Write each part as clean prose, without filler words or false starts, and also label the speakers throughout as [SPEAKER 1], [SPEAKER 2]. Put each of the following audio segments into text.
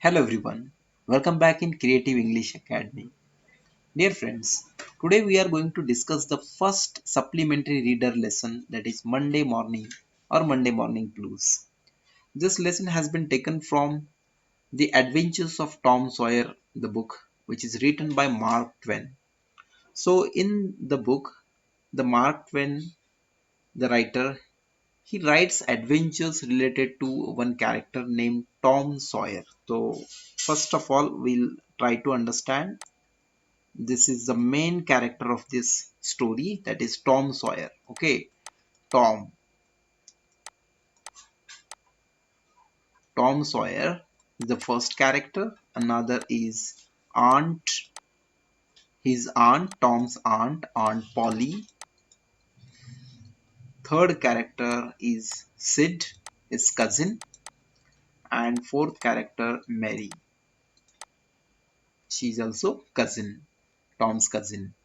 [SPEAKER 1] Hello everyone, welcome back in Creative English Academy. Dear friends, today we are going to discuss the first supplementary reader lesson, that is Monday morning or Monday morning blues. This lesson has been taken from The Adventures of Tom Sawyer, the book, which is written by Mark Twain. So in the book, the Mark Twain, the writer, he writes adventures related to one character named Tom Sawyer. So first of all, we'll try to understand this is the main character of this story, that is Tom Sawyer. Okay, Tom. Tom Sawyer is the first character. Another is Aunt, his aunt, Tom's aunt, Aunt Polly. Third character is Sid, his cousin. And fourth character, Mary. She's also cousin, Tom's cousin.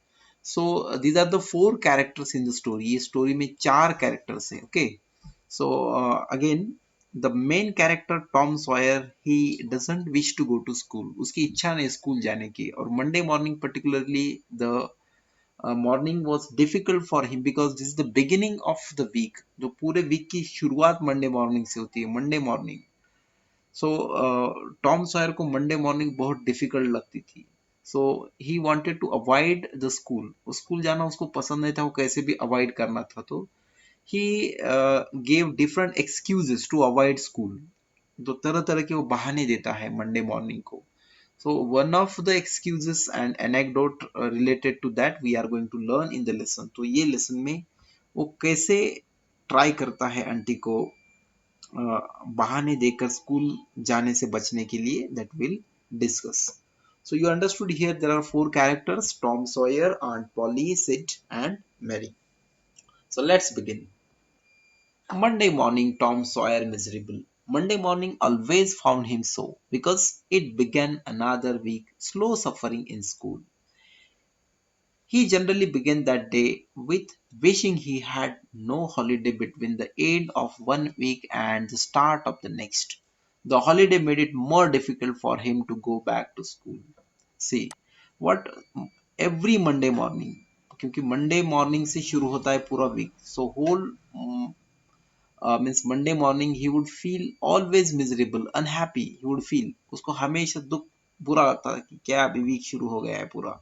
[SPEAKER 1] So these are the four characters in the story. ये story में चार characters हैं. Okay. So again, the main character Tom Sawyer, he doesn't wish to go to school. उसकी इच्छा नहीं school जाने की. और Monday morning particularly, the morning was difficult for him because this is the beginning of the week. जो पूरे week की शुरुआत Monday morning से होती है. Monday morning. So Tom Sawyer को मंडे मॉर्निंग बहुत डिफिकल्ट लगती थी. So he wanted to avoid the school. School जाना उसको पसंद नहीं था, वो कैसे भी अवॉइड करना था. तो he gave different excuses to avoid school. तो तरह तरह के वो बहाने देता है मंडे मॉर्निंग को. So one of the excuses and anecdote related to that we are going to learn in the lesson. तो ये लेसन में वो कैसे ट्राई करता है आंटी को बहाने देकर स्कूल जाने से बचने के लिए, that will discuss. So you understood here there are four characters: Tom Sawyer, Aunt Polly, Sid, and Mary. So let's begin. Monday morning, Tom Sawyer miserable. Monday morning always found him so because it began another week slow suffering in school. He generally began that day with wishing he had no holiday between the end of one week and the start of the next. The holiday made it more difficult for him to go back to school. See, what every Monday morning, क्योंकि Monday morning से शुरू होता है पूरा week, so whole means Monday morning he would feel always miserable, unhappy. He would feel, उसको हमेशा दुख, बुरा लगता है कि क्या अभी वीक शुरू हो गया है. पूरा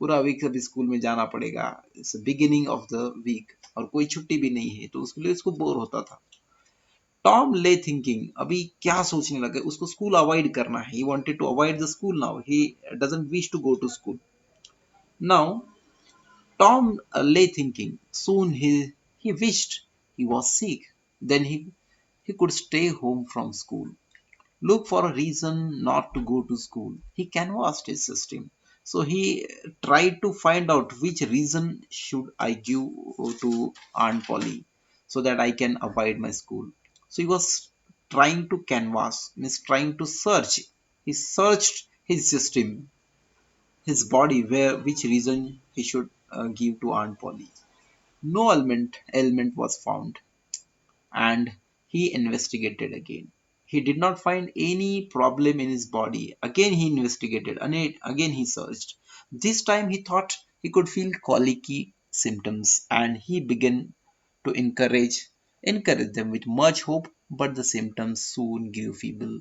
[SPEAKER 1] पूरा वीक अभी स्कूल में जाना पड़ेगा. It's beginning of the week और कोई छुट्टी भी नहीं है, तो उसके लिए उसको बोर होता था. टॉम ले थिंकिंग, अभी क्या सोचने लगे, उसको स्कूल अवॉइड करना है. He wanted to avoid the school now. He doesn't wish to go to school now. Tom lay thinking. Soon he wished he was sick. Then he could stay home from school. Look for a reason not to go to school. He canvassed his system. So he tried to find out which reason should I give to Aunt Polly so that I can avoid my school. So he was trying to canvass, means trying to search. He searched his system, his body, where which reason he should give to Aunt Polly. No ailment was found, and he investigated again. He did not find any problem in his body. Again he investigated, and again he searched. This time he thought he could feel colicky symptoms, and he began to encourage them with much hope, but the symptoms soon grew feeble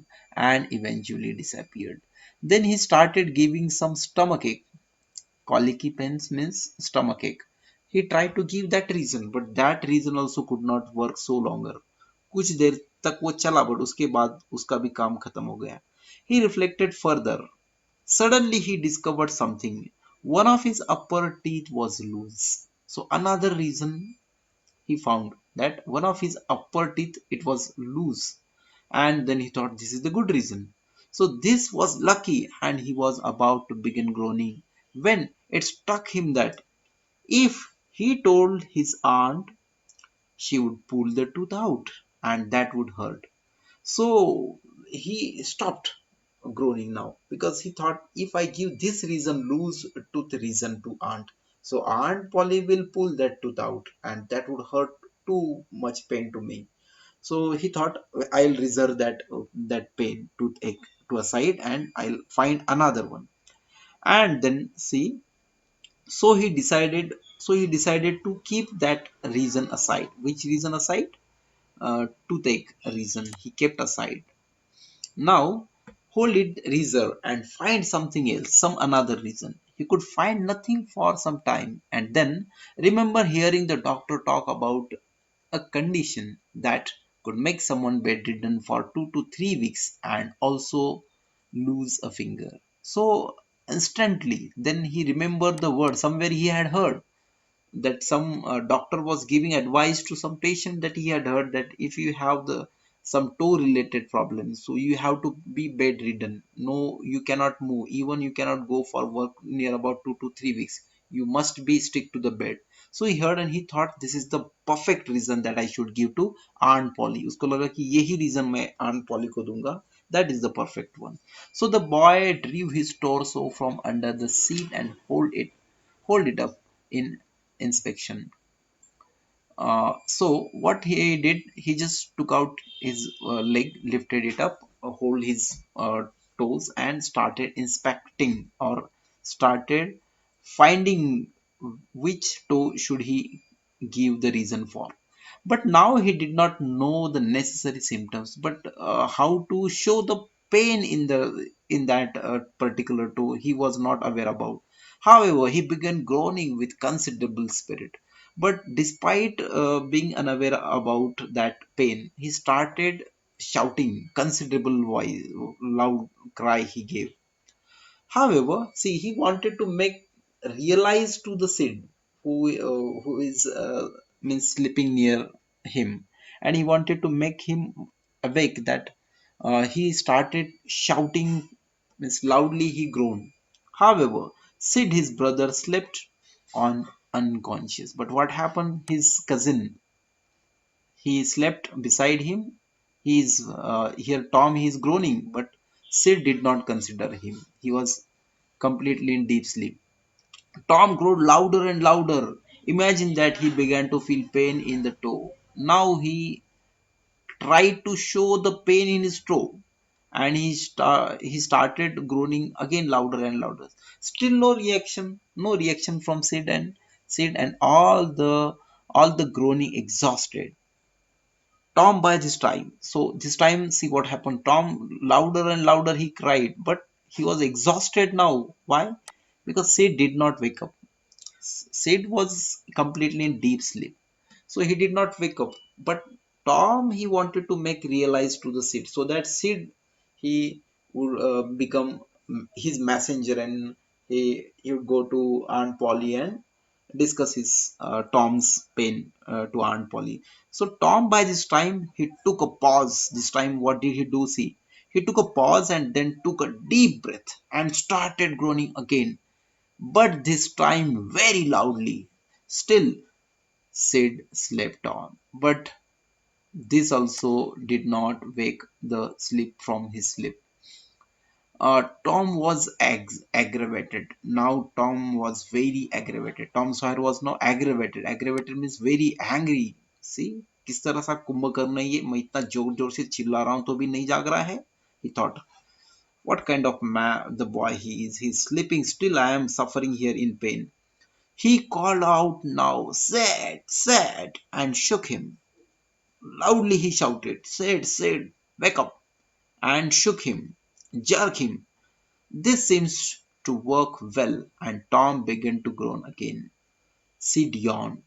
[SPEAKER 1] and eventually disappeared. Then he started giving some stomachache. Colicky pains means stomachache. He tried to give that reason, but that reason also could not work so longer. कुछ देर तक वो चला, but उसके बाद उसका भी काम खत्म हो गया. He reflected further. Suddenly he discovered something. One of his upper teeth was loose. So another reason he found, that one of his upper teeth, it was loose. And then he thought this is the good reason. So this was lucky, and he was about to begin groaning when it struck him that if he told his aunt, she would pull the tooth out, and that would hurt. So he stopped groaning now because he thought, if I give this reason, lose tooth reason to aunt, so Aunt Polly will pull that tooth out, and that would hurt too much pain to me. So he thought, I'll reserve that pain, toothache to a side and I'll find another one. And then see, so he decided to keep that reason aside. Which reason aside? To take a reason he kept aside. Now hold it reserve and find something else, some another reason. He could find nothing for some time, and then remember hearing the doctor talk about a condition that could make someone bedridden for 2 to 3 weeks and also lose a finger. So instantly, then he remembered the word somewhere he had heard that some doctor was giving advice to some patient, that he had heard that if you have the some toe related problems, so you have to be bedridden, no, you cannot move, even you cannot go for work near about 2 to 3 weeks, you must be stick to the bed. So he heard and he thought this is the perfect reason that I should give to Aunt Polly. Usko laga कि यही reason मैं Aunt Polly को दूंगा, that is the perfect one. So the boy drew his torso from under the seat and hold it up in inspection. So what he did, he just took out his leg, lifted it up, hold his toes, and started inspecting or started finding which toe should he give the reason for. But now he did not know the necessary symptoms, but how to show the pain in that particular toe he was not aware about. However, he began groaning with considerable spirit. But despite being unaware about that pain, he started shouting considerable voice, loud cry he gave. However, see, he wanted to make realize to the Sid who is means sleeping near him, and he wanted to make him awake that he started shouting means loudly he groaned. However, Sid, his brother, slept on unconscious. But what happened? His cousin, he slept beside him. He's here. Tom, he is groaning, but Sid did not consider him. He was completely in deep sleep. Tom grew louder and louder. Imagine that he began to feel pain in the toe. Now he tried to show the pain in his toe, and he started groaning again louder and louder. Still no reaction from Sid, and all the groaning exhausted. Tom by this time. So this time, see what happened. Tom louder and louder he cried, but he was exhausted now. Why? Because Sid did not wake up. Sid was completely in deep sleep, so he did not wake up. But Tom, he wanted to make realize to the Sid, so that Sid, he would become his messenger, and he would go to Aunt Polly and discuss his Tom's pain to Aunt Polly. So Tom by this time he took a pause. This time what did he do? See, he took a pause and then took a deep breath and started groaning again, but this time very loudly. Still, Sid slept on, but this also did not wake the sleep from his sleep. Tom was aggravated. Now Tom was very aggravated. Tom Sawyer was now aggravated. Aggravated means very angry. See, किस तरह सा कुंभकर्ण है ये, मैं इतना जोर जोर से चिल्ला रहा हूं तो भी नहीं जाग रहा है. He thought, what kind of man the boy he is? He's sleeping still. I am suffering here in pain. He called out now, Sid, Sid, and shook him. Loudly he shouted, Sid, Sid, wake up, and shook him, jerk him. This seems to work well, and Tom began to groan again. Sid yawned,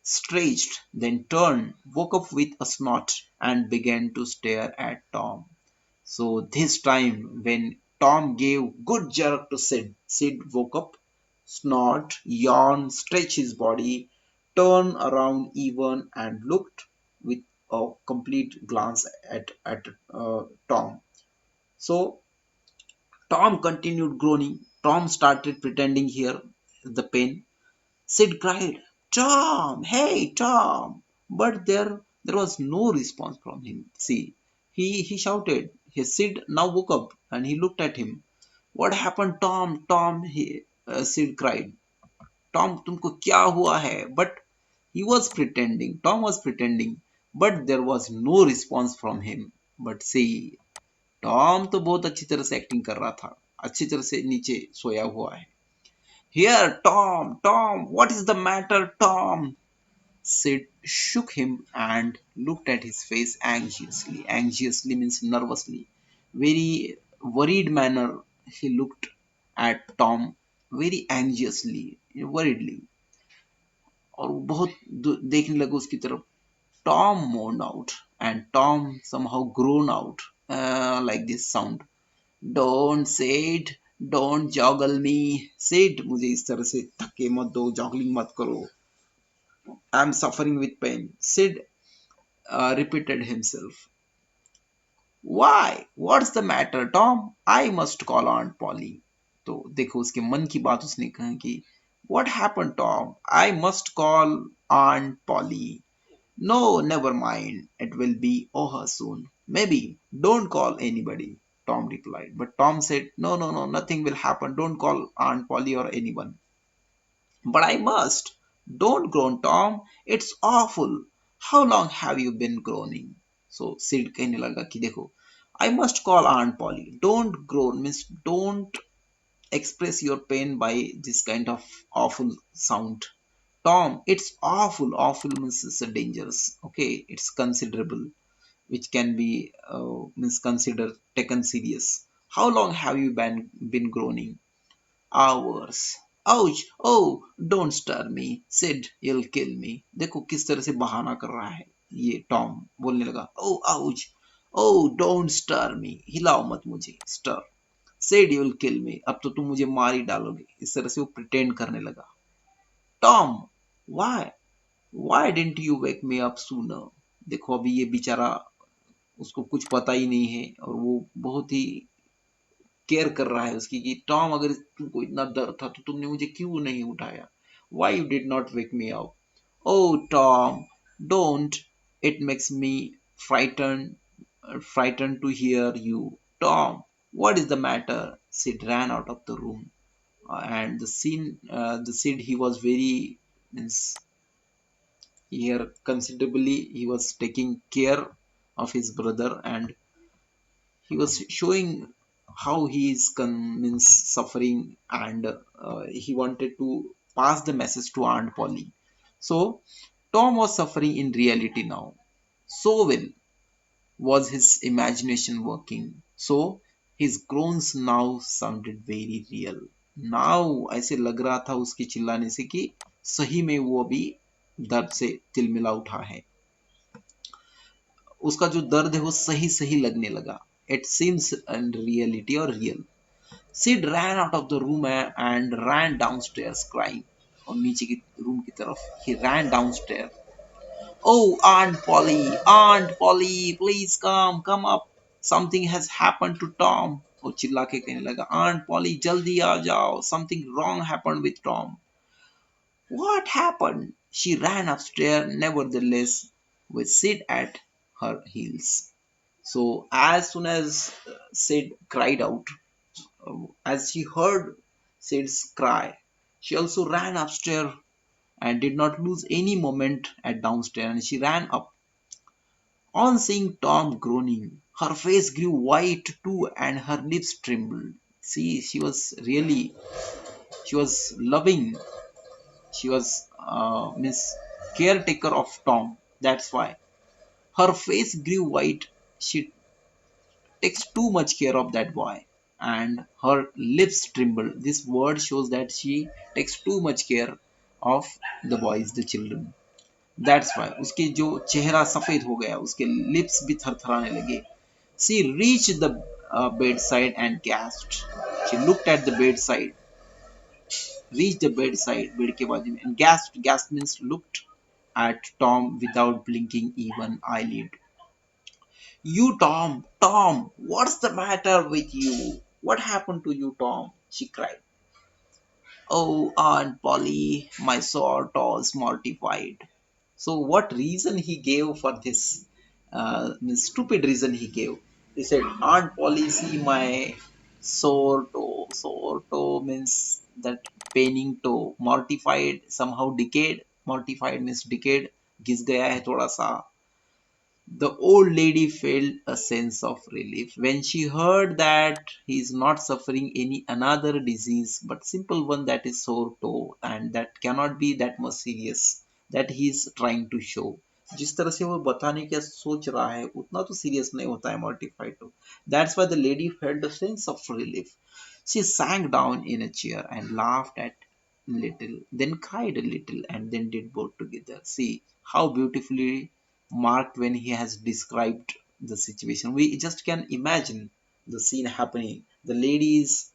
[SPEAKER 1] stretched, then turned, woke up with a snort, and began to stare at Tom. So this time, when Tom gave good jerk to Sid, Sid woke up, snort, yawned, stretched his body, turned around even, and looked with a complete glance at Tom. So Tom continued groaning. Tom started pretending here the pain. Sid cried, Tom, hey Tom. But there was no response from him. See, he shouted. His Sid now woke up and he looked at him. What happened, Tom? Tom, Sid cried. Tom, तुमको क्या हुआ है? But he was pretending. Tom was pretending. But there was no response from him. But see, Tom तो बहुत अच्छी तरह से acting कर रहा था, अच्छी तरह से नीचे सोया हुआ है. Here, Tom, Tom, what is the matter, Tom? Sid shook him and looked at his face anxiously. Anxiously means nervously. Very worried manner, he looked at Tom very anxiously, worriedly. और वो बहुत देखने लगा उसकी तरफ. Tom moaned out and Tom somehow groaned out like this sound. Don't Sid, don't joggle me. Sid, मुझे इस तरह से धक्के मत दो, जॉगलिंग मत करो. I'm suffering with pain. Sid repeated himself. Why? What's the matter, Tom? I must call Aunt Polly. तो देखो उसके मन की बात उसने कहा कि What happened, Tom? I must call Aunt Polly. No, never mind. It will be over soon. Maybe. Don't call anybody, Tom replied. But Tom said, No, no, no, nothing will happen. Don't call Aunt Polly or anyone. But I must. Don't groan, Tom. It's awful. How long have you been groaning? So Sid कहने लगा कि देखो, I must call Aunt Polly. Don't groan means don't express your pain by this kind of awful sound. Tom, it's awful. Awful means it's dangerous. Okay, it's considerable, which can be means considered taken serious. How long have you been groaning? Hours. Ouch! Oh, don't stir me. Sid, you'll kill me. देखो किस तरह से बहाना कर रहा है ये Tom. बोलने लगा oh ouch, oh don't stir me. हिलाओ मत मुझे. Stir. Sid, you'll kill me. अब तो तुम मुझे मार ही डालोगे. इस तरह से वो प्रिटेंड करने लगा. Tom, why why didn't you wake me up sooner? देखो अभी ये बेचारा, उसको कुछ पता ही नहीं है और वो बहुत ही केयर कर रहा है उसकी कि टॉम अगर तुमको इतना डर था तो तुमने मुझे क्यों नहीं उठाया. Why you did not wake me up? Oh Tom, don't. It makes me frightened frightened to hear you. Tom, what is the matter? Sid ran out of the room. And the Sid, he was very means here considerably he was taking care of his brother, and he was showing how he is means suffering, and he wanted to pass the message to Aunt Polly. So Tom was suffering in reality now. So well was his imagination working. So his groans now sounded very real. Now ऐसे लग रहा था उसके चिल्लाने से कि सही में वो अभी दर्द से तिलमिला उठा है. उसका जो दर्द है वो सही सही लगने लगा. It seems in reality or real. Sid ran out of the room and ran downstairs crying. और नीचे की रूम की तरफ he ran downstairs. Oh, Aunt Polly, please come up. Something has happened to Tom. वो चिल्ला के कहने लगा, Aunt Polly, जल्दी आ जाओ. Something wrong happened with Tom. What happened? She ran upstairs, nevertheless, with Sid at her heels. So as soon as Sid cried out, as she heard Sid's cry, she also ran upstairs and did not lose any moment at downstairs, and she ran up. On seeing Tom groaning, her face grew white too and her lips trembled. See, she was loving, she was Miss caretaker of Tom. That's why her face grew white. She takes too much care of that boy, and her lips trembled. This word shows that she takes too much care of the boys, the children. That's why उसके जो चेहरा सफेद हो गया, उसके lips भी थरथराने लगे. She reached the bedside and gasped. She looked at the bedside, reached the bedside, bed के बाजू में, and gasped. Gasped means looked at Tom without blinking even eyelid. You, Tom, Tom, what's the matter with you? What happened to you, Tom? She cried. Oh, Aunt Polly, my sore toes mortified. So, what reason he gave for this? Stupid reason he gave. He said, Aunt Polly, see my sore toe. Sore toe means that paining toe. Mortified, somehow decayed. Mortified means decayed. घिस गया है थोड़ा सा. The old lady felt a sense of relief when she heard that he is not suffering any another disease but simple one, that is sore toe, and that cannot be that much serious that he is trying to show. जिस तरह से वो बताने की सोच रहा है उतना तो सीरियस नहीं होता है mortified to. That's why the lady felt a sense of relief. She sank down in a chair and laughed at little, then cried a little, and then did both together. See how beautifully marked when he has described the situation. We just can imagine the scene happening. The lady is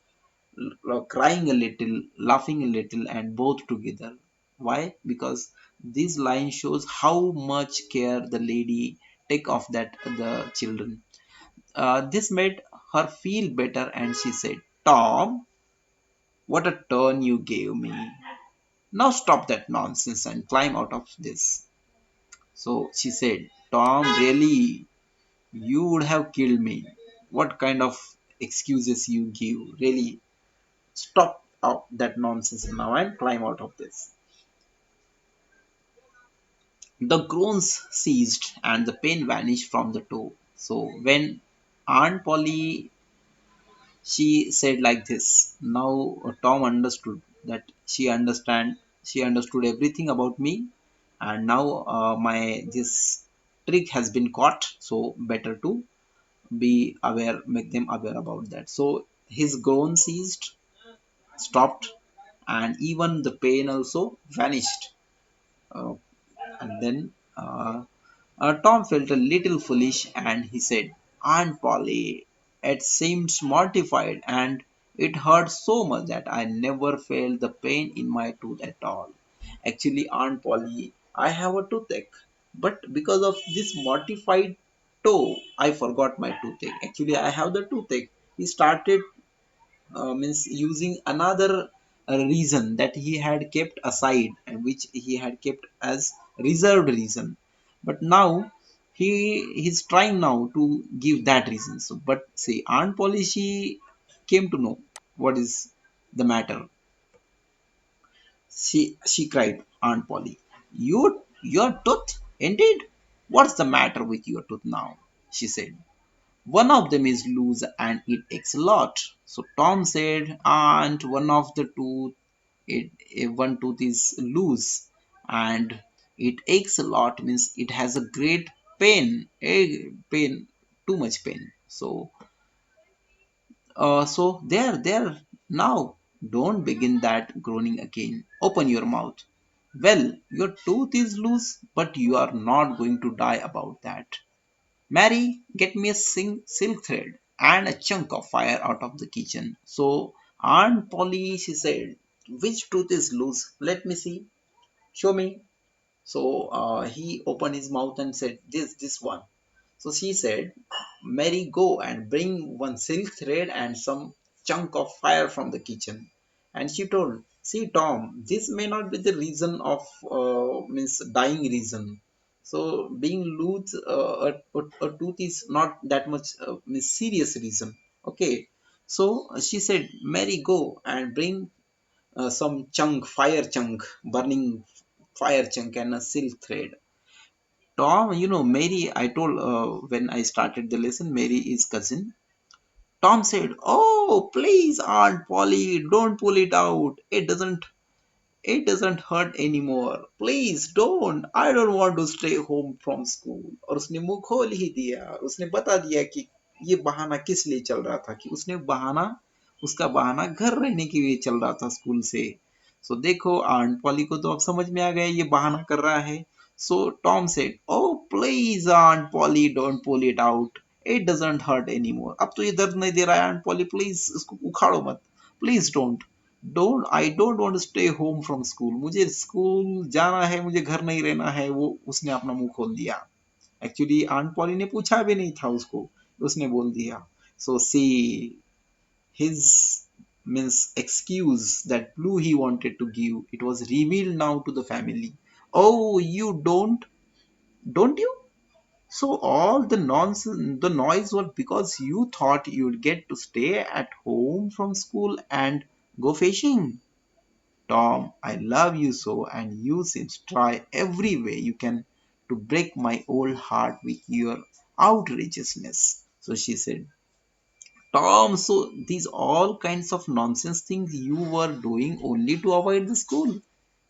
[SPEAKER 1] crying a little, laughing a little, and both together. Why? Because this line shows how much care the lady take of that the children. This made her feel better, and she said, "Tom, what a turn you gave me. Now stop that nonsense and climb out of this." So she said, "Tom, really, you would have killed me. What kind of excuses you give? Really, stop out that nonsense now and climb out of this." The groans ceased and the pain vanished from the toe. So when Aunt Polly, she said like this, now Tom understood that she understood everything about me, and now my this trick has been caught. So better to be aware, make them aware about that. So his groan ceased, stopped, and even the pain also vanished. Uh, and then Tom felt a little foolish and he said, "Aunt Polly, it seems mortified and it hurt so much that I never felt the pain in my tooth at all. Actually, Aunt Polly, I have a toothache, but because of this mortified toe, I forgot my toothache. Actually, I have the toothache." He started means using another reason that he had kept aside and which he had kept as reserved reason, but now he's trying now to give that reason. So but see, Aunt Polly, she came to know what is the matter. She cried, "Aunt Polly, your tooth indeed? What's the matter with your tooth now?" she said. "One of them is loose and it aches a lot." So Tom said, "And one of the tooth, one tooth is loose and it aches a lot, means it has a great pain, too much pain. So, there, now, don't begin that groaning again. Open your mouth. Well, your tooth is loose, but you are not going to die about that. Mary, get me a silk thread and a chunk of fire out of the kitchen." So Aunt Polly, she said, "Which tooth is loose? Let me see. Show me." So he opened his mouth and said, this one." So she said, "Mary, go and bring one silk thread and some chunk of fire from the kitchen." And she told, "See, Tom, this may not be the reason of means dying reason. So being loose, a tooth is not that much means serious reason. Okay." So she said, "Mary, go and bring some fire chunk, burning fire chunk and a silk thread." Tom, Mary, I told when I started the lesson, Mary is cousin. Tom said, "Oh, please, Aunt Polly, don't pull it out. It doesn't hurt anymore. Please don't. I don't want to stay home from school." और उसने मुंह खोल ही दिया और उसने बता दिया कि ये बहाना किस लिए चल रहा था, कि उसका बहाना घर रहने के लिए चल रहा था स्कूल से. सो देखो, आंट पॉली को तो अब समझ में आ गया ये बहाना कर रहा है. So Tom said, "oh please Aunt Polly, don't pull it out. It doesn't hurt any more." अब तो ये दर्द नहीं दे रहा है आंट पॉली, प्लीज इसको उखाड़ो मत. Please don't I don't want to stay home from school. मुझे स्कूल जाना है, मुझे घर नहीं रहना है. वो उसने अपना मुंह खोल दिया. एक्चुअली आंट पॉली ने पूछा भी नहीं था उसको, उसने बोल दिया. सो सी his means excuse that blue he wanted to give, it was revealed now to the family. "Oh, you don't you? So all the nonsense, the noise was because you thought you'd get to stay at home from school and go fishing. Tom, I love you so, and you seem to try every way you can to break my old heart with your outrageousness. So she said, Tom, so these all kinds of nonsense things you were doing only to avoid the school.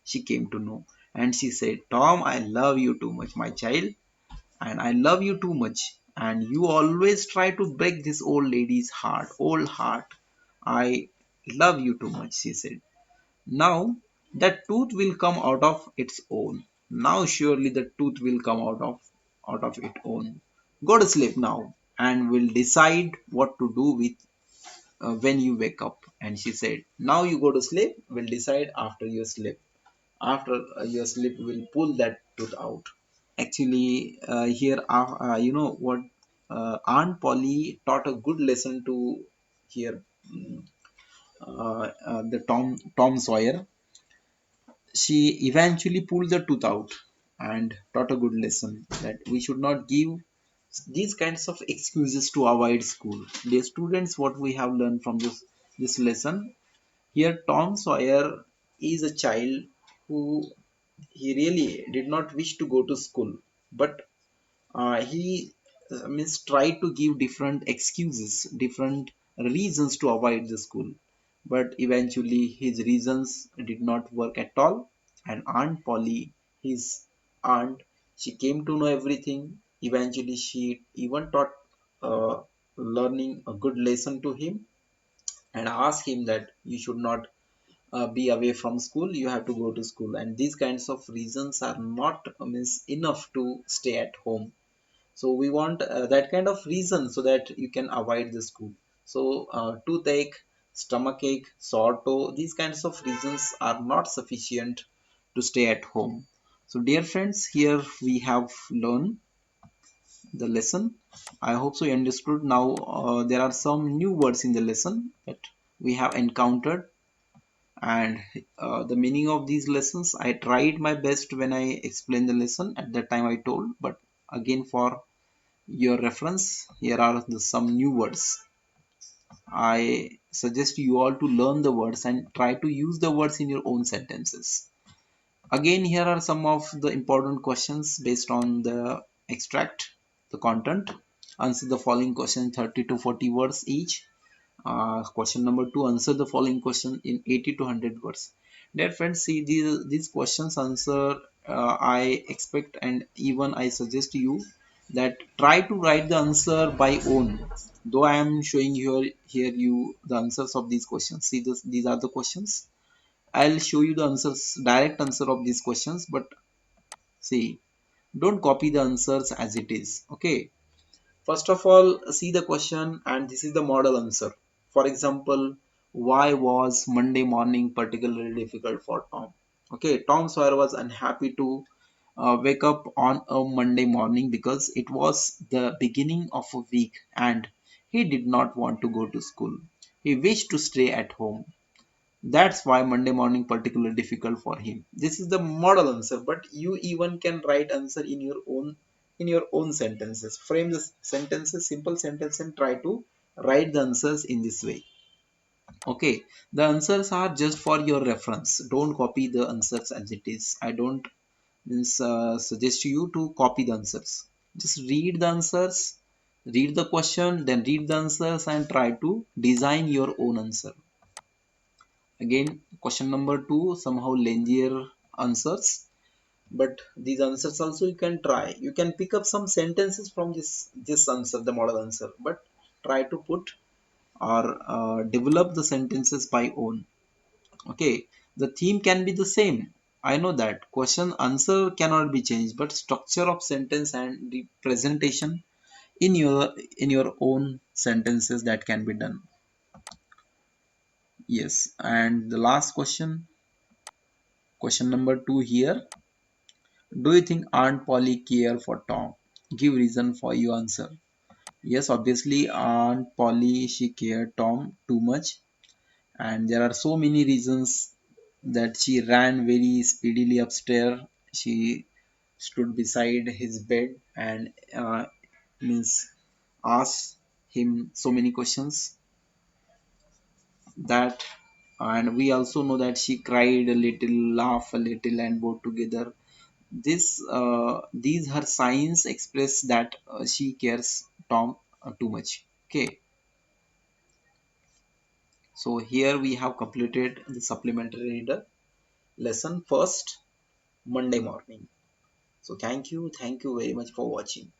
[SPEAKER 1] She came to know. And she said, Tom, I love you too much, my child. And I love you too much. And you always try to break this old lady's heart, old heart. I love you too much, she said. Now that tooth will come out of its own. Now surely the tooth will come out of its own. Go to sleep now and we'll decide what to do with when you wake up. And she said, now you go to sleep, we'll decide after your sleep. After your sleep, we'll pull that tooth out. Actually, here, you know what? Aunt Polly taught a good lesson to here, the Tom Sawyer. She eventually pulled the tooth out and taught a good lesson that we should not give these kinds of excuses to avoid school. Dear students, what we have learned from this lesson here, Tom Sawyer is a child who he really did not wish to go to school, but he means tried to give different excuses, different reasons to avoid the school, but eventually his reasons did not work at all. And Aunt Polly, his aunt, she came to know everything. Eventually, she even taught uh, learning a good lesson to him and asked him that you should not be away from school, you have to go to school, and these kinds of reasons are not means enough to stay at home. So we want that kind of reason so that you can avoid the school. So toothache, stomachache, sore toe, these kinds of reasons are not sufficient to stay at home. So dear friends, here we have learned the lesson. I hope so you understood. Now there are some new words in the lesson that we have encountered, and the meaning of these lessons, I tried my best when I explained the lesson at that time I told, but again for your reference, here are some new words. I suggest you all to learn the words and try to use the words in your own sentences. Again, here are some of the important questions based on the extract, the content. Answer the following question 30 to 40 words each. Question number two, answer the following question in 80 to 100 words. Dear friends, see these questions answer, I expect and even I suggest you that try to write the answer by own. Though I am showing here you the answers of these questions. See this, these are the questions. I'll show you the answers, direct answer of these questions, but see, don't copy the answers as it is. Okay. First of all, see the question, and this is the model answer. For example, why was Monday morning particularly difficult for Tom? Okay, Tom Sawyer was unhappy to wake up on a Monday morning because it was the beginning of a week and he did not want to go to school. He wished to stay at home. That's why Monday morning particularly difficult for him. This is the model answer, but you even can write answer in your own sentences. Frame the sentences, simple sentence, and try to write the answers in this way. Okay, the answers are just for your reference. Don't copy the answers as it is. I don't means suggest you to copy the answers. Just read the answers, read the question, then read the answers, and try to design your own answer. Again, question number two, somehow lengthier answers, but these answers also you can try. You can pick up some sentences from this answer, the model answer, but try to put or develop the sentences by own. Okay, the theme can be the same. I know that question answer cannot be changed, but structure of sentence and the presentation in your own sentences that can be done. Yes, and the last question, question number two here. Do you think Aunt Polly care for Tom? Give reason for your answer. Yes, obviously Aunt Polly she cared Tom too much, and there are so many reasons that she ran very speedily upstairs. She stood beside his bed and means asked him so many questions that, and we also know that she cried a little, laughed a little, and both together. these her signs express that she cares Tom too much. Okay, so here we have completed the supplementary reader lesson first Monday morning. So thank you very much for watching.